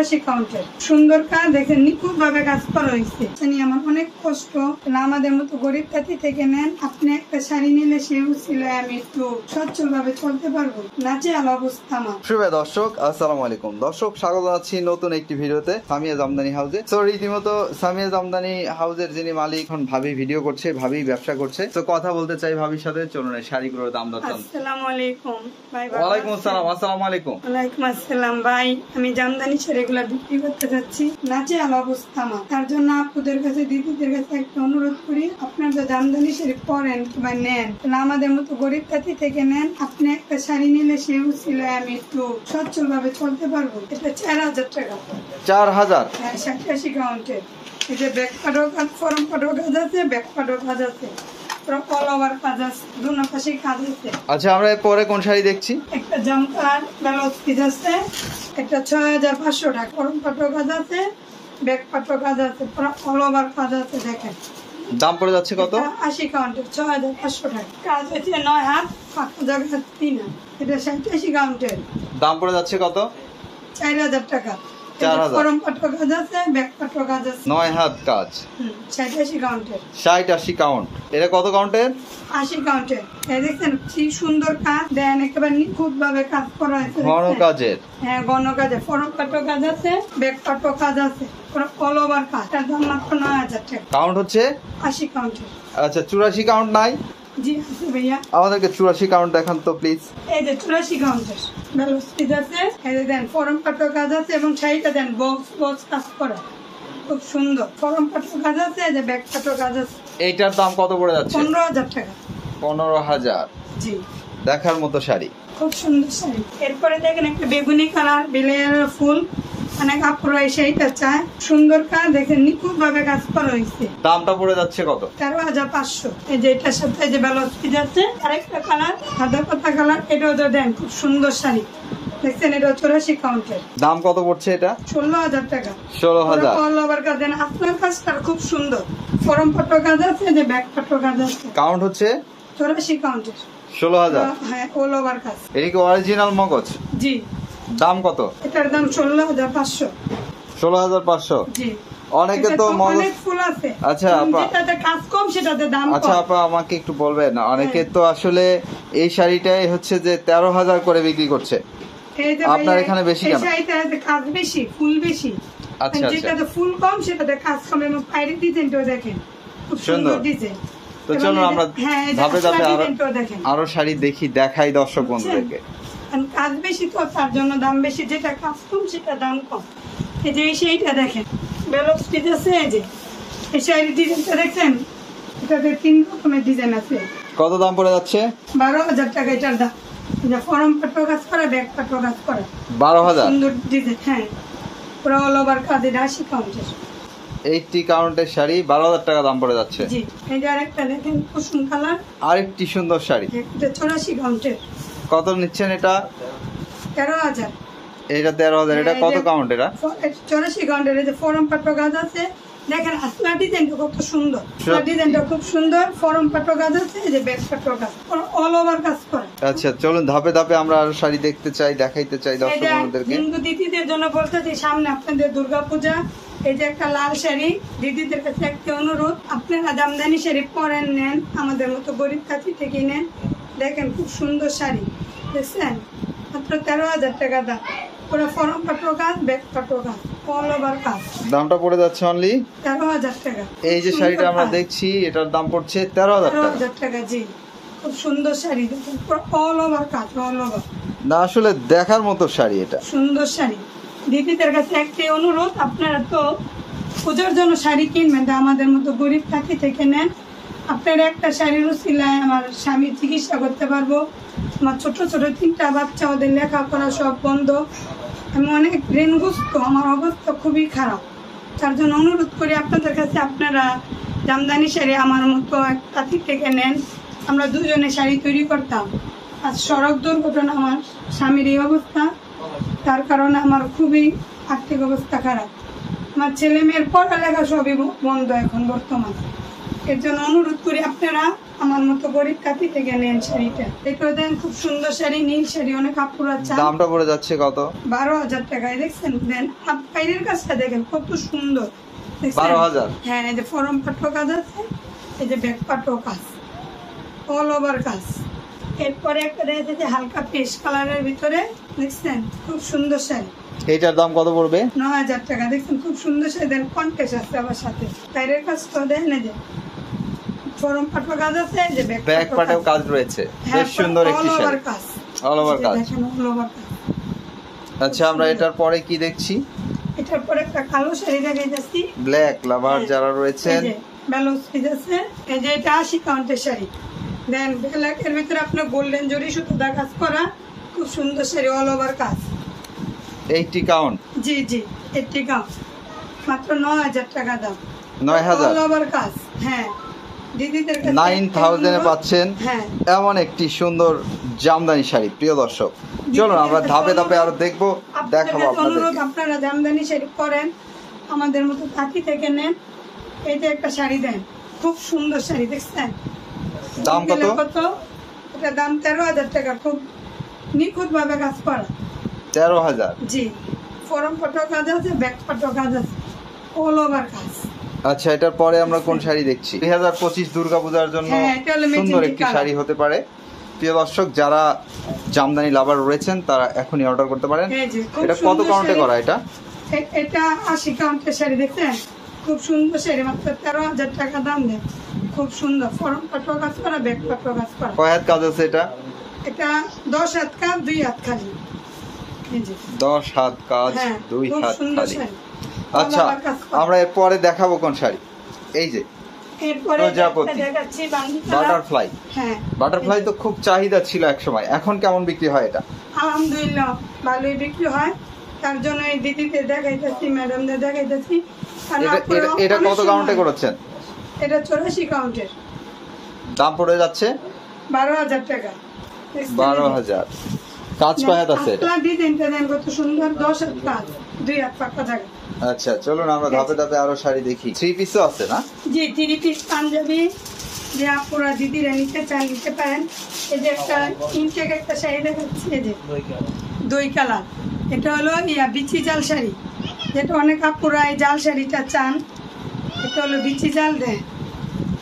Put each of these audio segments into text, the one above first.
84 কাউন্টের সুন্দর কাজ দেখেন, নিখুঁত ভাবে কাজ করা হয়েছে। আমার অনেক কষ্ট, আমাদের মতো গরিব জাতি থেকে নেন। আপনি একটা শাড়ি নিলে সেও ছিল আমি একটু সচ্ছল ভাবে চলতে পারবো, নাজেহাল অবস্থা আমার। শুভ দর্শক, আসসালামু আলাইকুম। দর্শক, স্বাগত জানাচ্ছি নতুন একটি ভিডিওতে সামিয়া জামদানি হাউসে। তো রীতিমতো সামিয়া জামদানি হাউসের যিনি মালিক, এখন ভাবি ভিডিও করছে, ভাবি ব্যবসা করছে। তো কথা বলতে চাই ভাবির সাথে, চলুন শাড়িগুলোর দাম দর। আসসালামু আলাইকুম ভাই। ওয়ালাইকুম আসসালাম। আসসালামু আলাইকুম। ওয়ালাইকুম আসসালাম ভাই। আমি জামদানি শাড়িগুলো বিক্রি করতে যাচ্ছি, নাজেহাল অবস্থা আমার। তার জন্য আপনাদের কাছে, দিদিদের কাছে একটা অনুরোধ করি, আপনারা জামদানি শাড়ি পরেন কিংবা নেন, আমাদের মতো গরিব জাতি থেকে নেন। আপনি একটা শাড়ি নিলে সেও ছিল আমি একটু সচ্ছল ভাবে চলতে পারবো। এটা 4000 টাকা। 4000? হ্যাঁ, 87 কাউন্টের। এই যে ব্যাক পাটও কাজ, ফরম পাটও কাজ আছে, ব্যাক পাটও কাজ আছে, অল ওভার কাজ আছে, দুনো পাশে কাজ আছে। আচ্ছা, আমরা পরে কোন শাড়ি দেখছি? একটা জামকার ব্লাউজ পিস আছে, একটা 6500 টাকা। ফরম পাটও কাজ আছে, ব্যাক পাটও কাজ আছে, অল ওভার কাজ আছে। দেখেন দাম পড়ে যাচ্ছে কত? 80 কাউন্টের 6500 টাকা। কাজ হচ্ছে 9 হাত, ফাঁকা জায়গা 3 হাত। এটা 87 কাউন্টের। দাম পড়ে যাচ্ছে কত? 4000 টাকা। 4000। ফরম পাটও কাজ আছে, ব্যাক পাটও কাজ আছে, 9 হাত কাজ। 87 কাউন্টের। 80 কাউন্ট। এটা কত কাউন্টের? 80 কাউন্টের। এই দেখেন কি সুন্দর কাজ, দেন একেবারে নিখুঁত ভাবে কাজ করা হয়েছে। ঘন কাজের। হ্যাঁ, ঘন কাজে। ফরম পাটও কাজ আছে, ব্যাক পাটও কাজ আছে, অল ওভার কাজ। তার দাম মাত্র 9000 টাকা। কাউন্ট হচ্ছে 80 কাউন্টের। আচ্ছা, 84 কাউন্ট নাই? জি আছে ভাইয়া। আমাদেরকে 84 কাউন্ট দেখান তো প্লিজ। এই যে 84 কাউন্টের ব্লাউজ পিস আছে, এই যে দেন ফরম পাটও কাজ আছে, এবং শাড়িটা দেন বক্স কাজ করা, খুব সুন্দর। ফরম পাটও কাজ আছে, এই যে ব্যাক পাটও কাজ আছে। এইটার দাম কত পড়ে যাচ্ছে? 15000 টাকা। 15000। জি, দেখার মতো শাড়ি, খুব সুন্দর শাড়ি। এরপরে দেখেন একটা বেগুনি কালার বেলের ফুল, অনেক আপুরা এই শাড়িটা চায়। সুন্দর কাজ দেখেন, নিখুঁত ভাবে কাজ করা হয়েছে। দামটা পড়ে যাচ্ছে কত? 13500। এই যে এটার সাথে এই যে ব্লাউজ পিস আছে, আরেকটা কালার সাদা পাতা কালার, এটাও তো দেন খুব সুন্দর শাড়ি। দেখছেন, এটা 84 কাউন্টের। দাম কত পড়ছে এটা? 16000 টাকা। 16000। অল ওভার কাজ দেন, আপনার কাজটা খুব সুন্দর। ফরম পাটও কাজ আছে, যে ব্যাক পাটও কাজ আছে। কাউন্ট হচ্ছে 84 কাউন্টের। 16000। হ্যাঁ, অল ওভার কাজ। এটা কি অরিজিনাল মগজ? জি। দাম কত? এটার দাম 16500। 16500। জি। অনেকে তো অনেক ফুল আছে। আচ্ছা আপা, যেটাতে কাজ কম সেটাতে দাম কম। আচ্ছা আপা, আমাকে একটু বলবেন, অনেকে তো আসলে এই শাড়িটাই হচ্ছে যে 13000 করে বিক্রি করছে, আপনার এখানে বেশি কেন? শাড়িটাতে কাজ বেশি, ফুল বেশি। আচ্ছা, যেটাতে ফুল কম সেটাতে কাজ কম, এবং পায়ের ডিজাইনটাও দেখেন খুব সুন্দর ডিজাইন। তো চলুন আমরা ধাপে ধাপে আরো শাড়ি দেখাই দর্শক বন্ধুদেরকে। কাজ বেশি তো তার জন্য দাম বেশি, যেটা কাজ কম সেটা দাম কম। এই যে এই শাড়িটা দেখেন, ব্লাউজ পিস আছে, এই যে এই শাড়ির ডিজাইনটা দেখেন, এটাতে 3 রকমের ডিজাইন আছে। কত দাম পড়ে যাচ্ছে? 12000 টাকা এটার দাম। এটা ফরম পাটও কাজ করা, ব্যাক পাটও কাজ করা। 12000। সুন্দর ডিজাইন। হ্যাঁ, পুরো অল ওভার কাজ। এটা 80 কাউন্টের। 80 কাউন্টের শাড়ি 12000 টাকা দাম পড়ে যাচ্ছে। জি। এই যে আরেকটা দেখেন, কুসুম কালার, আরেকটি সুন্দর শাড়ি। এটা 84 কাউন্টের। কত নিচ্ছেন এটা? 13000। এটা 13000। এটা কত কাউন্ট? এটা 84 কাউন্টের। এই যে ফরম পাটও কাজ আছে, দেখেন আসলা ডিজাইনটা কত সুন্দর। ডিজাইনটা খুব সুন্দর। ফরম পাটও কাজ আছে, এই যে ব্যাক পাটও কাজ, অল ওভার কাজ করা। আচ্ছা, চলুন ধাপে ধাপে আমরা আরো শাড়ি দেখতে চাই, দেখাইতে চাই দর্শক বন্ধুদেরকে। হিন্দু দিদিদের জন্য বলতেছি, সামনে আপনাদের দুর্গাপূজা। এই যে একটা লাল শাড়ি, দিদিদের কাছে একটা অনুরোধ, আপনারা জামদানি শাড়ি পরেন, নেন, আমাদের মতো গরিব কাছি থেকে নেন। দেখেন খুব সুন্দর শাড়ি, দেখছেন, মাত্র 13000 টাকা দাম। পুরো ফরম পাটও কাজ, ব্যাক পাটও কাজ, অল ওভার কাজ। দামটা পড়ে যাচ্ছে অনলি 13000 টাকা। এই যে শাড়িটা আমরা দেখছি, এটার দাম পড়ছে 13000 টাকা। জি, খুব সুন্দর শাড়ি, দেখেন পুরো অল ওভার কাজ, অল ওভার। না, আসলে দেখার মতো শাড়ি, এটা সুন্দর শাড়ি। দিদিদের কাছে একটাই অনুরোধ, আপনারা তো পূজার জন্য শাড়ি কিনবেন, আমাদের মতো গরিব কাছি থেকে নেন। আপনারা একটা শাড়ির উসিলায় আমার স্বামীর চিকিৎসা করতে পারবো। আমার ছোট ছোট 3টা বাচ্চা, ওদের লেখাপড়া সব বন্ধ। আমি অনেক ঋণগ্রস্ত, আমার অবস্থা খুবই খারাপ। তার জন্য অনুরোধ করি আপনাদের কাছে, আপনারা জামদানি শাড়ি আমার মতো এক কাছি থেকে নেন। আমরা দুজনে শাড়ি তৈরি করতাম। আজ সড়ক দুর্ঘটনা, আমার স্বামীর এই অবস্থা, তার কারণে আমার খুবই আর্থিক অবস্থা খারাপ। আমার ছেলে মেয়ের পড়ালেখা সবই বন্ধ এখন বর্তমানে। এর জন্য অনুরোধ করি, আপনারা আমার মতো গরিব কাকি থেকে নেন শাড়িটা। এটা দেন খুব সুন্দর শাড়ি, নীল শাড়ি, অনেক আপুরা চান। দামটা পড়ে যাচ্ছে কত? 12,000 টাকায়। দেখছেন দেন বাইরের কাজটা দেখেন কত সুন্দর। 12,000? হ্যাঁ, এই যে ফরম পাটও কাজ আছে, এই যে ব্যাক পাটও কাজ, অল ওভার কাজ। এরপরে একটা দেখেছে যে হালকা পেস্ট কালারের ভিতরে, দেখছেন খুব সুন্দর শাড়ি। এইটার দাম কত পড়বে? 9,000 টাকা। দেখছেন খুব সুন্দর শাড়ি, দেন কন্টেস্ট আছে আবার সাথে। বাইরের কাজ তো দেন না, যে ফরম পাটও কাজ আছে, যে ব্যাক পাটেও কাজ রয়েছে, বেশ সুন্দর একটি শাড়ি, অল ওভার কাজ। দেখেন অল ওভার কাজ। আচ্ছা, আমরা এটার পরে কি দেখছি? এটার পরে একটা কালো শাড়ি দেখাইতেছি। ব্ল্যাক লাভার যারা রয়েছেন, ব্লাউজ পিস আছে। এই যে এটা 80 কাউন্টের শাড়ি, দেন ব্ল্যাকের ভিতরে আপনার গোল্ডেন জরি সুতোটা কাজ করা, খুব সুন্দর শাড়ি, অল ওভার কাজ। 80 কাউন্ট? জি জি, 80 কাউন্ট, মাত্র 9,000 টাকা দাম। 9,000? অল ওভার কাজ। হ্যাঁ, দিদিদের কাছে 9,000 এ পাচ্ছেন এমন একটি সুন্দর জামদানি শাড়ি। প্রিয় দর্শক, চলুন আমরা ধাপে ধাপে আরো দেখবো, দেখাবো আপনাদের। আপনারা জামদানি শাড়ি পরেন, আমাদের মতো তাঁতি থেকে নেন। এই যে একটা শাড়ি দেন, খুব সুন্দর শাড়ি, দেখছেন দাম কত? এটা দাম 13,000 টাকা, খুব নিখুঁত ভাবে কাজ করা। 13,000? জি, ফরম পাটও কাজ আছে, ব্যাক পাটও কাজ আছে, অল ওভার কাজ। আচ্ছা, এটার পরে আমরা কোন শাড়ি দেখছি? 2025 দুর্গাপূজার জন্য সুন্দর একটি শাড়ি হতে পারে। প্রিয় দর্শক, যারা জামদানি লাভার রয়েছেন তারা এখনই অর্ডার করতে পারেন। এটা কত কাউন্টে করা? এটা 80 কাউন্টের শাড়ি, দেখছেন খুব সুন্দর শাড়ি, মাত্র 13,000 টাকা দাম দেন। খুব সুন্দর ফরম পাটও কাজ করা, ব্যাক পাটও কাজ করা। কয় হাত কাজ আছে এটা? এটা 10 হাত কাজ, 2 হাত খালি। 10 হাত কাজ, 2 হাত খালি। আচ্ছা, আমরা এরপরে দেখাবো কোন শাড়ি? এই যে বাটারফ্লাই। হ্যাঁ, বাটারফ্লাই তো খুব চাহিদা ছিল এক সময়, এখন কেমন বিক্রি হয় এটা? আলহামদুলিল্লাহ ভালোই বিক্রি হয়, তার জন্য এই দিদিদের দেখাইতেছি, ম্যাডামদের দেখাইতেছি। এটা কত কাউন্টে করেছেন? এটা 84 কাউন্টের। দাম পড়ে যাচ্ছে 12,000 টাকা। 12,000। কাজ কয় হাত আছে? আপনারা ডিজাইনটা দেন কত সুন্দর, 10 হাত কাজ, 2 হাত পাকা জায়গা। আচ্ছা, চলুন আমরা ধাপে ধাপে আরো শাড়ি দেখি। 3 পিসও আছে না? জি, 3 পিস পাঞ্জাবি, যে আপনারা দিদিরা নিতে চান নিতে পারেন। এই যে একটা ইনটেক একটা শাড়ি দেখাচ্ছি, এই যে 2 কালার। এটা হলো বিচি জাল শাড়ি, যেটা অনেক আপুরা এই জাল শাড়িটা চান। এটা হলো বিচি জাল, দেন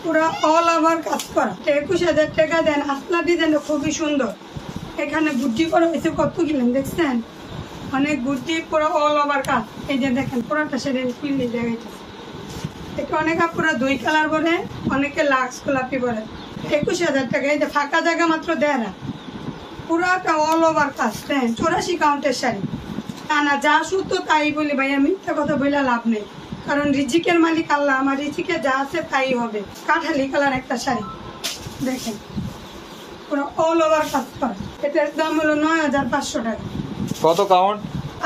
পুরো অল ওভার কাজ করা। 21,000 টাকা দেন। আসলা ডিজাইন খুবই সুন্দর, এখানে বুদ্ধি করা হয়েছে, কত কিলেন দেখছেন, অনেক বুদ্ধি, পুরো অল ওভার কাজ। এই যে দেখেন পুরোটা শাড়ি খুললে দেখাইছে। এটা অনেক আপুরা 2 কালার বলে, অনেকে লাক্স গোলাপি বলে। 21,000 টাকা। এই যে ফাঁকা জায়গা মাত্র 1.5, পুরোটা অল ওভার কাজ। দেন 84 কাউন্টের শাড়ি। না যা সুতো তাই বলি ভাই, আমি মিথ্যা কথা বলে লাভ নেই, কারণ রিজিকের মালিক আল্লাহ, আমার রিজিকে যা আছে তাই হবে। কাঠালি কালার একটা শাড়ি, দেখেন পুরো অল ওভার কাজ করা। এটার দাম হলো 9,500 টাকা। কত কাউন্ট?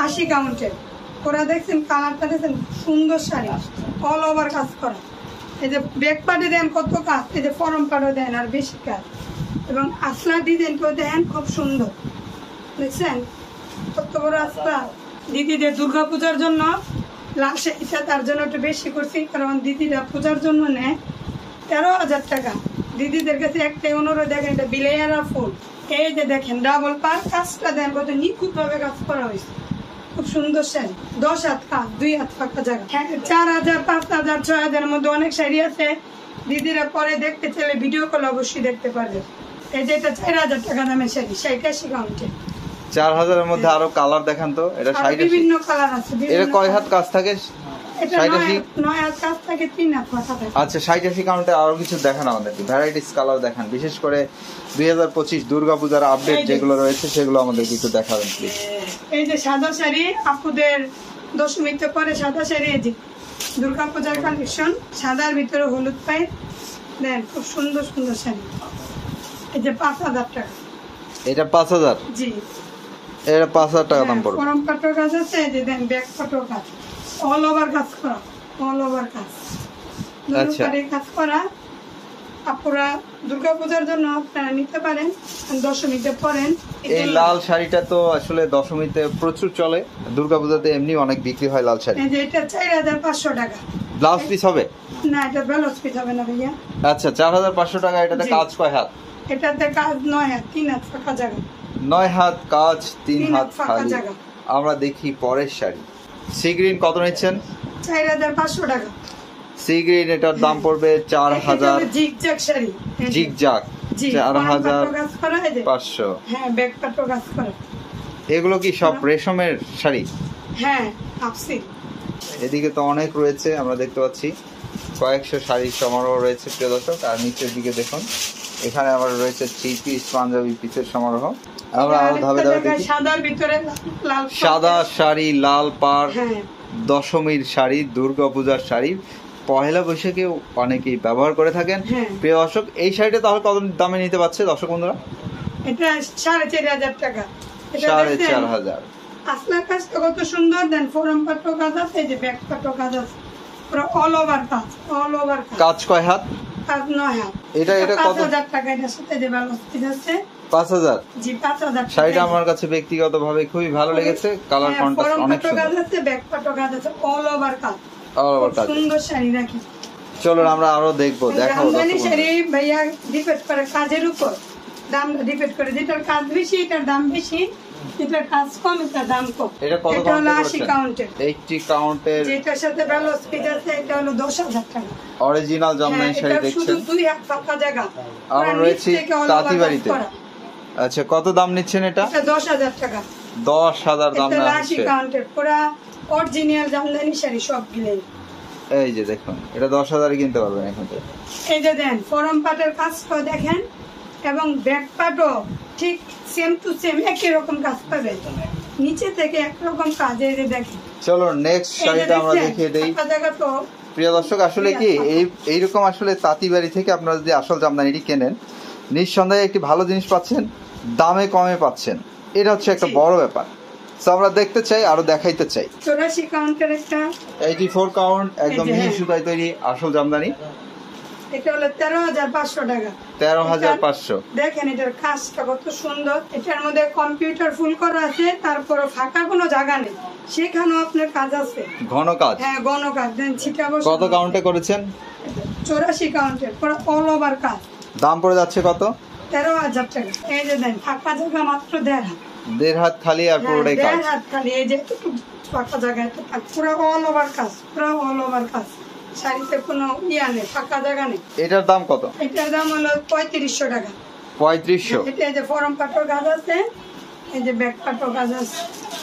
80 কাউন্টের। ওরা দেখছেন কালারটা, দেখছেন সুন্দর শাড়ি, অল ওভার কাজ করা। এই যে ব্যাক পার্টে দেন কত কাজ, এই যে ফরম পার্টও দেন আর বেশি কাজ, এবং আসলা ডিজাইনটাও দেন খুব সুন্দর, দেখছেন কত বড় আসলা। দিদিদের দুর্গাপূজার জন্য লাল শাড়িটা তার জন্য একটু বেশি করছি, কারণ দিদিরা পূজার জন্য নেয়। 13,000 টাকা। দিদিদের কাছে একটাই অনুরোধ, দেখেন এটা বিলাইয়ারা ফুল। এই যে দেখেন ডাবল পার, কাজটা দেন কত নিখুঁত ভাবে কাজ করা হয়েছে, খুব সুন্দর শাড়ি। 10 হাত কাজ, 2 হাত ফাঁকা জায়গা। 4,000, 5,000, 6,000 মধ্যে অনেক শাড়ি আছে। দিদিরা পরে দেখতে চাইলে ভিডিও কল অবশ্যই দেখতে পারবে। এই যে এটা 4,000 টাকা দামের শাড়ি, 80 কাউন্টে। 4,000 এর মধ্যে আরো কালার দেখান তো। এটা বিভিন্ন কালার আছে। এটা কয় হাত কাজ থাকে? এটা 9 হাত কাজ থাকে, 3 হাত ফাঁকা থাকে। আচ্ছা, 80 কাউন্টে আরো কিছু দেখান আমাদেরকে, ভ্যারাইটিস কালার দেখান, বিশেষ করে 2025 দুর্গাপূজার আপডেট যেগুলো রয়েছে সেগুলো আমাদেরকে একটু দেখাবেন প্লিজ। এই যে সাদা শাড়ি, আপুদের দশমীতে পরে সাদা শাড়ি, এই যে দুর্গাপূজার কালেকশন, সাদার ভিতরে হলুদ পাই দেন, খুব সুন্দর সুন্দর শাড়ি। এই যে 5,000 টাকা। এটা 5,000? জি, এটা 5,000 টাকা দাম পড়বে। ফরম পাটও কাজ আছে, এই যে দেন ব্যাক পাটও কাজ, অল ওভার কাজ করা, অল ওভার কাজ। আচ্ছা, কাজ করা আপুরা দুর্গাপূজার জন্য আপনারা নিতে পারেন, দশমীতে পরেন। এই লাল শাড়িটা তো আসলে দশমীতে প্রচুর চলে, দুর্গাপূজাতে এমনি অনেক বিক্রি হয় লাল শাড়ি। এটা 4,500 টাকা। ব্লাউজ পিস হবে না, এটা ব্লাউজ পিস হবে না ভাইয়া। আচ্ছা 4500 টাকা। এটাতে জি। কাজ কয় হাত? এটাতে কাজ 9 হাত, 3 হাত ফাঁকা জায়গা। 9 হাত কাজ, 3 3 হাত হাত ফাঁকা খালি। জায়গা। আমরা দেখি পরের শাড়ি। সি গ্রিন কত নিচ্ছেন? 4500 টাকা। সি গ্রিন এটার দাম পড়বে 4000। জিগজ্যাগ শাড়ি। জিগজ্যাগ জি, 4500। হ্যাঁ, ব্যাক পাটো কাজ করা। এগুলো কি সব রেশমের শাড়ি? হ্যাঁ, আপসি। এদিকে তো অনেক রয়েছে, আমরা দেখতে পাচ্ছি কয়েকশো শাড়ির সমারোহ রয়েছে প্রিয় দর্শক। আর নিচের দিকে দেখুন, এখানে আবার রয়েছে 3 পিস পাঞ্জাবি পিসের সমারোহ। আমরা আরো ধাপে ধাপে দেখি। সাদার ভিতরে লাল সাদা শাড়ি, লাল পাড়, হ্যাঁ, দশমীর শাড়ি, দুর্গাপূজার শাড়ি, পহেলা বৈশাখেও অনেকেই ব্যবহার করে থাকেন। হ্যাঁ। প্রিয় দর্শক, এই শাড়িটা তাহলে কত দামে নিতে পারছে দর্শক বন্ধুরা? এটা 4500 টাকা। এটা 4500। আসলে কাজটা কত সুন্দর দেন, ফরম পাটো কাজ আছে, এই যে ব্যাক পাটো কাজ আছে, পুরো অল ওভার কাজ, অল ওভার কাজ। কাজ কয় হাত? কাজ 9 হাত। এটা কত? 5000 টাকা। এটার সাথে যে ব্লাউজ পিস আছে 5000। জি, 5000। শাড়িটা আমার কাছে ব্যক্তিগতভাবে খুবই ভালো লেগেছে, কালার কন্ট্রাস্ট অনেক ফরম পাটো কাজ সুন্দর। আছে, ব্যাক পাটো কাজ আছে, অল ওভার কাজ। আর খুব সুন্দর শাড়ি রাখি। চলো আমরা আরো দেখবো, দেখাবো জামদানি দর্শক শাড়ি ভাইয়া ডিপেন্ড করে কাজের উপর, দাম ডিপেন্ড করে। যেটার কাজ বেশি এটার দাম বেশি, যেটার কাজ কম এটার দাম কম। এটা কত এটা হলো কাউন্টে 80 করেছেন? কাউন্টের। 80 কাউন্টের যেটার সাথে ব্লাউজ পিস আছে এটা হলো 10000 টাকা। অরিজিনাল জামদানি হ্যাঁ, শাড়ি এটা শুধু দেখছেন। 2 হাত ফাঁকা জায়গা। আমরা পুরা রয়েছি নিচ থেকে all over তাঁতিবাড়িতে। কাজ করা। আচ্ছা, কত দাম নিচ্ছেন এটা? এটা 10000 টাকা। 10000 দাম এটা না 80 হচ্ছে। কাউন্টের পুরা অরিজিনাল জামদানি শাড়ি সব মিলে। এই যে দেখুন, এটা 10000 কিনতে পারবেন এখান থেকে। এই যে দেন, ফরম পাটের কাজটাও দেখেন এবং ব্যাক পাটও ঠিক সেম টু সেম একই রকম কাজ পাবেন, নিচে থেকে একরকম কাজ। এই যে দেখেন, চলো নেক্সট শাড়িটা আমরা দেখিয়ে দেই। জায়গা তো প্রিয় দর্শক, আসলে কি এইরকম আসলে তাঁতিবাড়ি থেকে আপনারা যদি আসল জামদানিটি কেনেন, নিঃসন্দেহে একটি ভালো জিনিস পাচ্ছেন, দামে কমে পাচ্ছেন। এটা হচ্ছে একটা বড় ব্যাপার। তো আমরা দেখতে চাই, আরো দেখাইতে চাই। 84 কাউন্টের একটা, 84 কাউন্ট, একদম এই যে, মিহি হ্যাঁ। সুতায় তৈরি আসল জামদানি। এটা হলো 13500 টাকা। 13500। দেখেন এটার কাজটা কত সুন্দর। এটার মধ্যে কম্পিউটার ফুল করা আছে, তারপর ফাঁকা কোনো জায়গা নেই, সেখানেও আপনার কাজ আছে। ঘন কাজ। হ্যাঁ, গণ কাজ দেন, ছিটা বসে। কত কাউন্টে করেছেন? 84 কাউন্টের পুরো অল ওভার কাজ। দাম পড়ে যাচ্ছে কত? 13000 টাকা। এই যে দেন, ফাঁকা জায়গা মাত্র 1.5 হাত। 1.5 হাত খালি আর পুরোটাই কাজ। 1.5 হাত খালি। এই যে ফাঁকা জায়গায় পুরো অল ওভার কাজ, পুরো অল ওভার কাজ। শাড়িতে কোনো ইয়া নেই, ফাঁকা জায়গা নেই। এটার দাম কত? এটার দাম হলো 3500 টাকা। 3500। এটা এই যে ফরম পাটর কাজ আছে, এই যে ব্যাক পাটর কাজ আছে।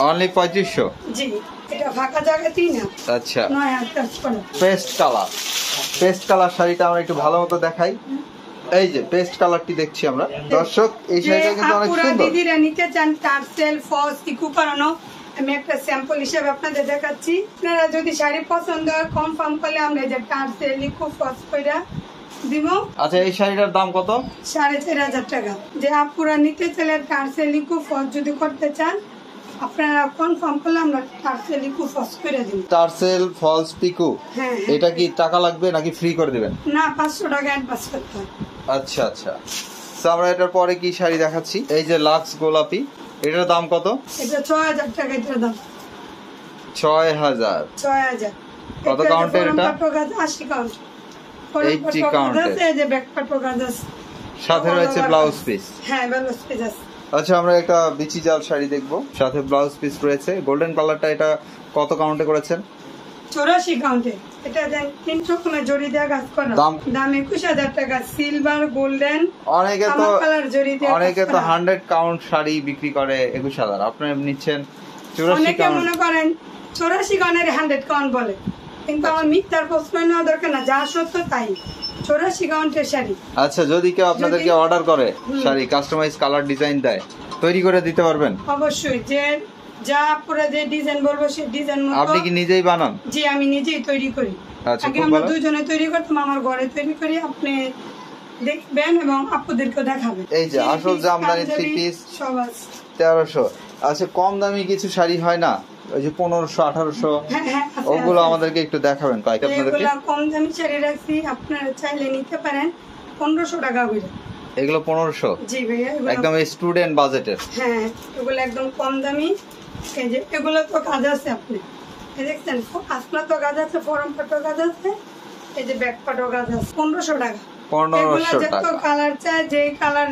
অনলি 3500। জি, এটা ফাঁকা জায়গা 3 হাত। আচ্ছা, 9 হাত কাজ করা। Paste colour. পেস্ট কালার শাড়িটা আমরা একটু ভালো মতো দেখাই। এই যে পেস্ট কালারটি দেখছি আমরা দর্শক, এই শাড়িটা কিন্তু অনেক আপুরা সুন্দর। দিদিরা নিতে চান টার্সেল, ফলস, ইকু করানো, আমি একটা স্যাম্পল হিসেবে আপনাদের দেখাচ্ছি। আপনারা যদি শাড়ি পছন্দ হয় কনফার্ম করলে আমরা এই যে টার্সেল, ইকু, ফলস কইরা দিব। আচ্ছা, এই শাড়িটার দাম কত? 4500 টাকা। যে আপুরা নিতে চাইলে টার্সেল, ইকু, ফলস যদি করতে চান, আপনারা কনফার্ম করলে আমরা টার্সেল, ইকু, ফলস করে দিব। টার্সেল, ফলস, পিকু, হ্যাঁ, এটা কি টাকা লাগবে নাকি ফ্রি করে দিবেন? না, 500 টাকা অ্যাডভান্স করতে হবে। আচ্ছা আচ্ছা। তো আমরা এটার পরে কি শাড়ি দেখাচ্ছি, এই যে লাক্স গোলাপি, এটার দাম কত? এটা 6000 টাকা। এটার দাম 6000। 6000। কত কাউন্টের এটা? 80 কাউন্ট। 80 কাউন্টের। এই যে ব্যাক পাটর কাজ আছে, সাথে রয়েছে ব্লাউজ পিস। হ্যাঁ, ব্লাউজ পিস আছে। আচ্ছা, আমরা একটা বিচি জাল শাড়ি দেখবো, সাথে ব্লাউজ পিস রয়েছে। গোল্ডেন কালারটা, এটা কত কাউন্টে করেছেন? 84 কাউন্টে। এটা দেন 300 কোণে জড়ি দেওয়া কাজ করা। দাম? দাম 21000 টাকা। সিলভার, গোল্ডেন, অনেকে তো তামাক কালার জড়ি দেওয়া অনেকে কাজ তো করা। 100 কাউন্ট শাড়ি বিক্রি করে 21000, আপনি নিচ্ছেন 84 অনেকে কাউন্ট। মনে করেন 84 কাউন্টের 100 কাউন্ট বলে, কিন্তু আমার মিথ্যার প্রশ্ন নেওয়া দরকার না, যা সত্য তাই। 84 কাউন্টের শাড়ি। আচ্ছা, যদি কেউ আপনাদেরকে যদি- অর্ডার করে শাড়ি, কাস্টমাইজ কালার ডিজাইন দেয়, তৈরি করে দিতে পারবেন? অবশ্যই, যে যা পুরো যে ডিজাইন বলবো সেই ডিজাইন মতো। আপনি কি নিজেই বানান? জি, আমি নিজেই তৈরি করি। আচ্ছা, আগে খুব আমরা ভালো। দুজনে তৈরি করতাম, আমার ঘরে তৈরি করি, আপনি দেখবেন এবং আপুদেরকেও দেখাবেন। এই যে আসল জামদানি 3 পিস সব আছে। 1300। আচ্ছা, কম দামি কিছু শাড়ি হয় না, ওই যে 1500, 1800, হ্যাঁ, হ্যাঁ, আছে, ওগুলো আছে। আমাদেরকে একটু দেখাবেন কয়েকটা আপনাদেরকে। এগুলা কম দামি শাড়ি রাখছি, আপনারা চাইলে নিতে পারেন 1500 টাকা করে। এগুলো 1500, জি ভাইয়া, এগুলো একদম স্টুডেন্ট বাজেটের। হ্যাঁ, এগুলো একদম কম দামি। এই যে এগুলো তো কাজ আছে, আপনি দেখছেন আসলা তো গাছ আছে, ফরম পাটো গাছ আছে, এই যে ব্যাক পাটো গাছ আছে 1500 টাকা। 1500 যত টাকা। কালার চাই, যে কালার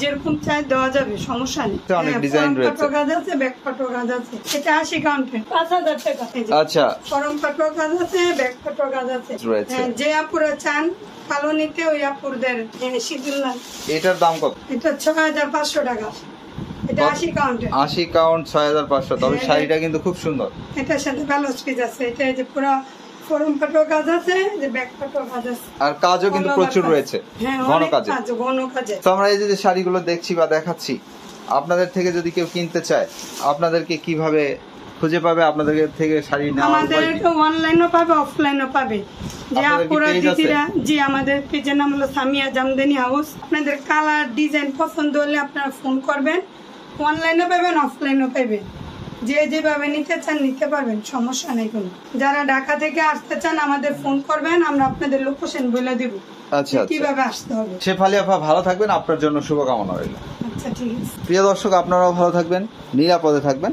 যেরকম চাই দেওয়া যাবে, সমস্যা নেই। অনেক ডিজাইন রয়েছে। পাটো গাছ আছে, ব্যাক পাটো গাছ আছে, এটা 80 কাউন্টের 5000 টাকা। আচ্ছা, ফরম পাটো গাছ আছে, ব্যাক পাটো গাছ আছে রয়েছে। যে আপুরা চান কালো নিতে, ওই আপুরদের শিডিউল না। এটার দাম কত? এটা 6500 টাকা, এটা 80 কাউন্টের। 80 কাউন্ট 6500। তবে শাড়িটা কিন্তু খুব সুন্দর। এটার সাথে ব্লাউজ পিস আছে, এটা এই যে পুরো ফরম পাটো কাজ আছে, যে ব্যাক পাটো কাজ আছে, আর কাজও কিন্তু প্রচুর রয়েছে, হ্যাঁ ঘন অনেক কাজে। কাজ, ঘন কাজে। তো আমরা এই যে শাড়িগুলো দেখছি বা দেখাচ্ছি, আপনাদের থেকে যদি কেউ কিনতে চায়, আপনাদেরকে কিভাবে খুঁজে পাবে? আপনাদের থেকে শাড়ি নেওয়ার আমাদের উপায় কি? অনলাইনও পাবে, অফলাইনও পাবে। যে আপনাদের কি আপুরা page আছে? দিদিরা, জি আমাদের পেজের নাম হলো সামিয়া জামদানি হাউস। আপনাদের কালার ডিজাইন পছন্দ হলে আপনারা ফোন করবেন, অনলাইনও পাবেন, অফলাইনও পাবেন। যে যেভাবে নিতে চান নিতে পারবেন, সমস্যা নেই কোনো। যারা ঢাকা থেকে আসতে চান আমাদের ফোন করবেন, আমরা আপনাদের লোকেশন বলে দিব আচ্ছা, আচ্ছা। কিভাবে আসতে হবে। শেফালি আপা ভালো থাকবেন, আপনার জন্য শুভকামনা রইল। আচ্ছা, ঠিক আছে। প্রিয় দর্শক, আপনারাও ভালো থাকবেন, নিরাপদে থাকবেন।